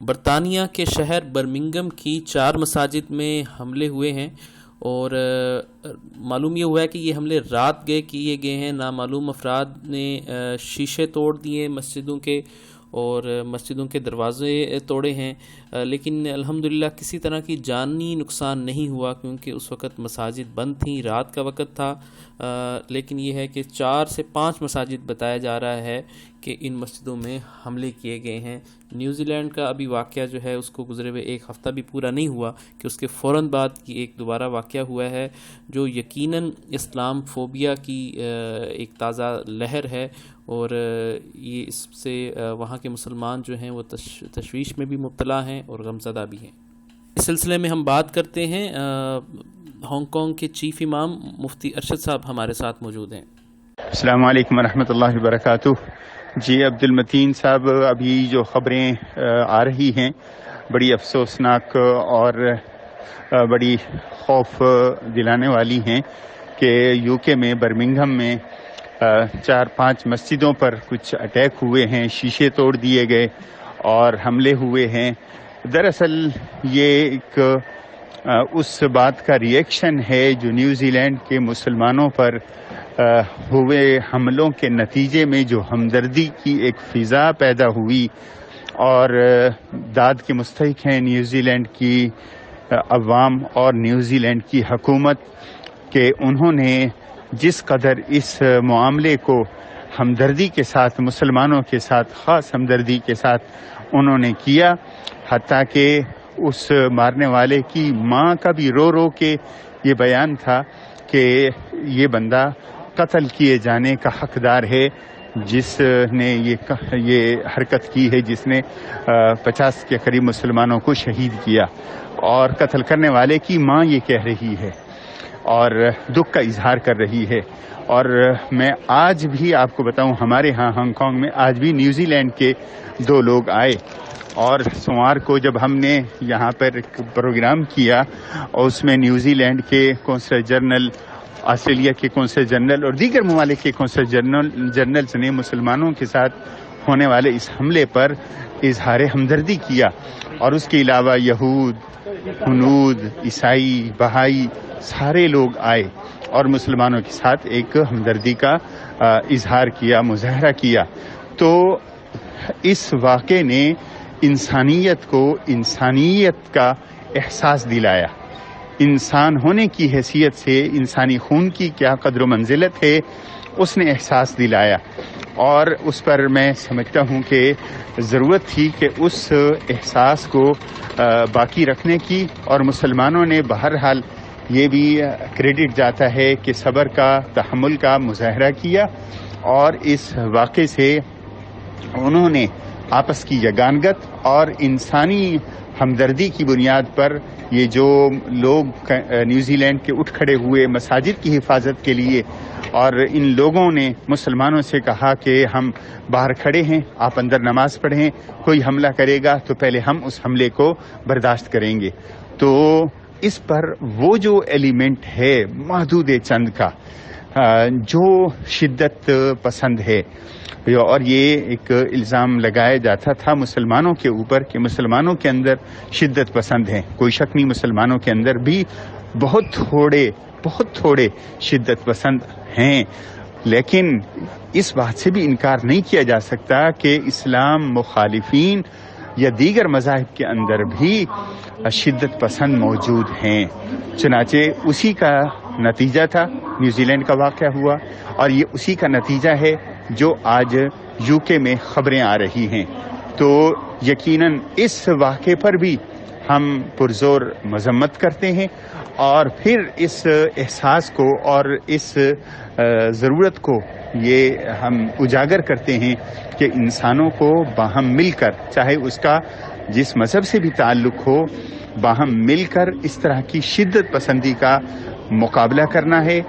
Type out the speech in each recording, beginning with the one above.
برطانیہ کے شہر برمنگھم کی 4 مساجد میں حملے ہوئے ہیں اور معلوم یہ ہوا ہے کہ یہ حملے رات کیے گئے ہیں۔ نامعلوم افراد نے شیشے توڑ دیے مسجدوں کے اور مسجدوں کے دروازے توڑے ہیں، لیکن الحمدللہ کسی طرح کی جانی نقصان نہیں ہوا کیونکہ اس وقت مساجد بند تھیں، رات کا وقت تھا۔ لیکن یہ ہے کہ 4 سے 5 مساجد بتایا جا رہا ہے کہ ان مسجدوں میں حملے کیے گئے ہیں۔ نیوزی لینڈ کا ابھی واقعہ جو ہے اس کو گزرے ہوئے 1 ہفتہ بھی پورا نہیں ہوا کہ اس کے فوراً بعد کی ایک دوبارہ واقعہ ہوا ہے جو یقیناً اسلام فوبیا کی ایک تازہ لہر ہے، اور یہ اس سے وہاں کے مسلمان جو ہیں وہ تشویش میں بھی مبتلا ہیں اور غمزدہ بھی ہیں۔ اس سلسلے میں ہم بات کرتے ہیں، ہانگ کانگ کے چیف امام مفتی ارشد صاحب ہمارے ساتھ موجود ہیں۔ السلام علیکم ورحمۃ اللہ وبرکاتہ۔ جی عبد المتین صاحب، ابھی جو خبریں آ رہی ہیں بڑی افسوسناک اور بڑی خوف دلانے والی ہیں کہ یو کے میں برمنگھم میں 4-5 مسجدوں پر کچھ اٹیک ہوئے ہیں، شیشے توڑ دیے گئے اور حملے ہوئے ہیں۔ دراصل یہ ایک اس بات کا ری ایکشن ہے جو نیوزی لینڈ کے مسلمانوں پر ہوئے حملوں کے نتیجے میں جو ہمدردی کی ایک فضا پیدا ہوئی، اور داد کے مستحق ہیں نیوزی لینڈ کی عوام اور نیوزی لینڈ کی حکومت کہ انہوں نے جس قدر اس معاملے کو ہمدردی کے ساتھ، مسلمانوں کے ساتھ خاص ہمدردی کے ساتھ انہوں نے کیا، حتیٰ کہ اس مارنے والے کی ماں کا بھی رو رو کے یہ بیان تھا کہ یہ بندہ قتل کیے جانے کا حقدار ہے جس نے یہ حرکت کی ہے، جس نے 50 کے قریب مسلمانوں کو شہید کیا، اور قتل کرنے والے کی ماں یہ کہہ رہی ہے اور دکھ کا اظہار کر رہی ہے۔ اور میں آج بھی آپ کو بتاؤں، ہمارے ہاں ہانگ کانگ میں آج بھی نیوزی لینڈ کے 2 لوگ آئے، اور سوموار کو جب ہم نے یہاں پر ایک پروگرام کیا اور اس میں نیوزی لینڈ کے قونصل جنرل، آسٹریلیا کے قونصل جنرل اور دیگر ممالک کے قونصل جنرلز نے مسلمانوں کے ساتھ ہونے والے اس حملے پر اظہار ہمدردی کیا، اور اس کے علاوہ یہود، ہنود، عیسائی، بہائی سارے لوگ آئے اور مسلمانوں کے ساتھ ایک ہمدردی کا اظہار کیا، مظاہرہ کیا۔ تو اس واقعے نے انسانیت کو انسانیت کا احساس دلایا، انسان ہونے کی حیثیت سے انسانی خون کی کیا قدر و منزلت ہے اس نے احساس دلایا، اور اس پر میں سمجھتا ہوں کہ ضرورت تھی کہ اس احساس کو باقی رکھنے کی، اور مسلمانوں نے بہرحال یہ بھی کریڈٹ جاتا ہے کہ صبر کا، تحمل کا مظاہرہ کیا، اور اس واقعے سے انہوں نے آپس کی یگانگت اور انسانی ہمدردی کی بنیاد پر یہ جو لوگ نیوزی لینڈ کے اٹھ کھڑے ہوئے مساجد کی حفاظت کے لیے، اور ان لوگوں نے مسلمانوں سے کہا کہ ہم باہر کھڑے ہیں، آپ اندر نماز پڑھیں، کوئی حملہ کرے گا تو پہلے ہم اس حملے کو برداشت کریں گے۔ تو اس پر وہ جو ایلیمنٹ ہے محدود چند کا جو شدت پسند ہے، اور یہ ایک الزام لگایا جاتا تھا مسلمانوں کے اوپر کہ مسلمانوں کے اندر شدت پسند ہیں، کوئی شک نہیں، مسلمانوں کے اندر بھی بہت تھوڑے شدت پسند ہیں، لیکن اس بات سے بھی انکار نہیں کیا جا سکتا کہ اسلام مخالفین یا دیگر مذاہب کے اندر بھی شدت پسند موجود ہیں۔ چنانچہ اسی کا نتیجہ تھا نیوزی لینڈ کا واقعہ ہوا، اور یہ اسی کا نتیجہ ہے جو آج یو کے میں خبریں آ رہی ہیں۔ تو یقیناً اس واقعے پر بھی ہم پرزور مذمت کرتے ہیں، اور پھر اس احساس کو اور اس ضرورت کو یہ ہم اجاگر کرتے ہیں کہ انسانوں کو باہم مل کر، چاہے اس کا جس مذہب سے بھی تعلق ہو، باہم مل کر اس طرح کی شدت پسندی کا مقابلہ کرنا ہے،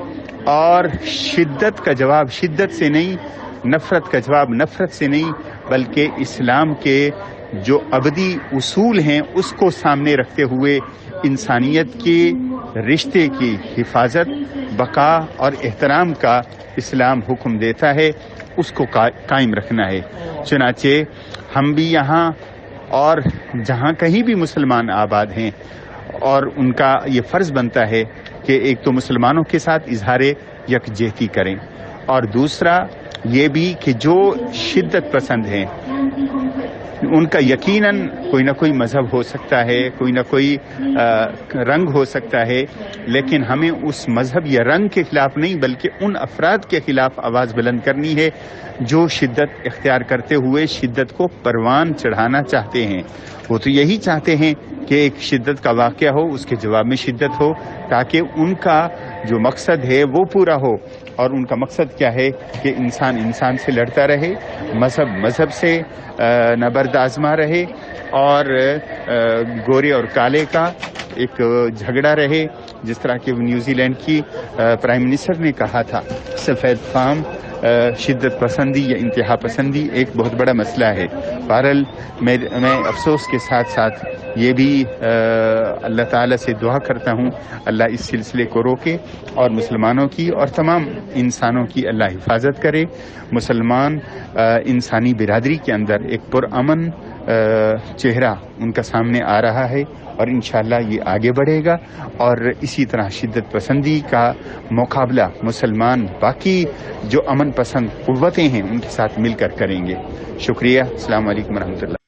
اور شدت کا جواب شدت سے نہیں، نفرت کا جواب نفرت سے نہیں، بلکہ اسلام کے جو ابدی اصول ہیں اس کو سامنے رکھتے ہوئے انسانیت کے رشتے کی حفاظت، بقا اور احترام کا اسلام حکم دیتا ہے، اس کو قائم رکھنا ہے۔ چنانچہ ہم بھی یہاں اور جہاں کہیں بھی مسلمان آباد ہیں اور ان کا یہ فرض بنتا ہے کہ ایک تو مسلمانوں کے ساتھ اظہار یکجہتی کریں، اور دوسرا یہ بھی کہ جو شدت پسند ہیں ان کا یقیناً کوئی نہ کوئی مذہب ہو سکتا ہے، کوئی نہ کوئی رنگ ہو سکتا ہے، لیکن ہمیں اس مذہب یا رنگ کے خلاف نہیں بلکہ ان افراد کے خلاف آواز بلند کرنی ہے جو شدت اختیار کرتے ہوئے شدت کو پروان چڑھانا چاہتے ہیں۔ وہ تو یہی چاہتے ہیں کہ ایک شدت کا واقعہ ہو، اس کے جواب میں شدت ہو، تاکہ ان کا جو مقصد ہے وہ پورا ہو۔ اور ان کا مقصد کیا ہے کہ انسان انسان سے لڑتا رہے، مذہب مذہب سے نبرد آزما رہے، اور گورے اور کالے کا ایک جھگڑا رہے، جس طرح کہ نیوزی لینڈ کی پرائم منسٹر نے کہا تھا۔ سفید فام شدت پسندی یا انتہا پسندی ایک بہت بڑا مسئلہ ہے۔ بہرحال میں افسوس کے ساتھ ساتھ یہ بھی اللہ تعالیٰ سے دعا کرتا ہوں اللہ اس سلسلے کو روکے اور مسلمانوں کی اور تمام انسانوں کی اللہ حفاظت کرے۔ مسلمان انسانی برادری کے اندر ایک پرامن چہرہ ان کا سامنے آ رہا ہے، اور انشاءاللہ یہ آگے بڑھے گا، اور اسی طرح شدت پسندی کا مقابلہ مسلمان باقی جو امن پسند قوتیں ہیں ان کے ساتھ مل کر کریں گے۔ شکریہ، السلام علیکم ورحمۃ اللہ۔